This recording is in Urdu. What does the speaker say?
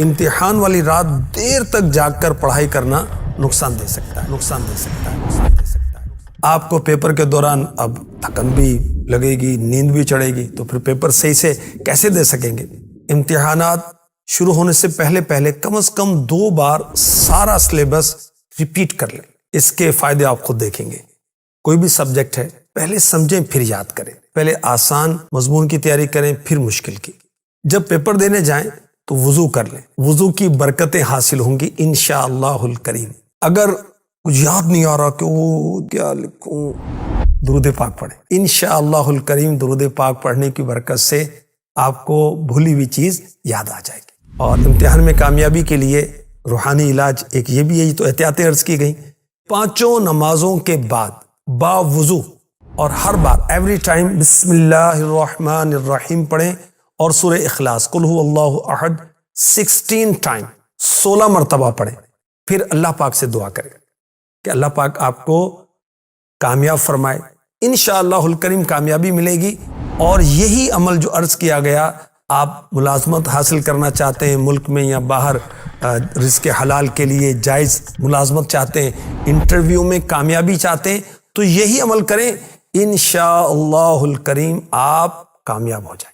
امتحان والی رات دیر تک جاگ کر پڑھائی کرنا نقصان دے سکتا ہے۔ آپ کو پیپر کے دوران اب تھکن بھی لگے گی، نیند بھی چڑھے گی، تو پھر پیپر صحیح سے کیسے دے سکیں گے؟ امتحانات شروع ہونے سے پہلے کم از کم 2 بار سارا سلیبس ریپیٹ کر لیں۔ اس کے فائدے آپ خود دیکھیں گے۔ کوئی بھی سبجیکٹ ہے، پہلے سمجھیں پھر یاد کریں، پہلے آسان مضمون کی تیاری کریں پھر مشکل کی۔ جب پیپر دینے جائیں تو وضو کر لیں، وضو کی برکتیں حاصل ہوں گی انشاءاللہ الکریم۔ اگر کچھ یاد نہیں آ رہا کہ وہ کیا لکھوں، درود پاک پڑھیں، انشاءاللہ الکریم درود پاک پڑھنے کی برکت سے آپ کو بھولی ہوئی چیز یاد آ جائے گی۔ اور امتحان میں کامیابی کے لیے روحانی علاج ایک یہ بھی ہے، یہ تو احتیاطیں عرض کی گئیں۔ 5 نمازوں کے بعد باوضو اور ہر بار ایوری ٹائم بسم اللہ الرحمن الرحیم پڑھیں اور سورہ اخلاص قل هو اللہ احد 16 ٹائم 16 مرتبہ پڑھیں۔ پھر اللہ پاک سے دعا کریں کہ اللہ پاک آپ کو کامیاب فرمائے۔ انشاءاللہ الکریم کامیابی ملے گی۔ اور یہی عمل جو عرض کیا گیا، آپ ملازمت حاصل کرنا چاہتے ہیں ملک میں یا باہر، رزق حلال کے لیے جائز ملازمت چاہتے ہیں، انٹرویو میں کامیابی چاہتے ہیں، تو یہی عمل کریں، انشاءاللہ الکریم آپ کامیاب ہو جائیں۔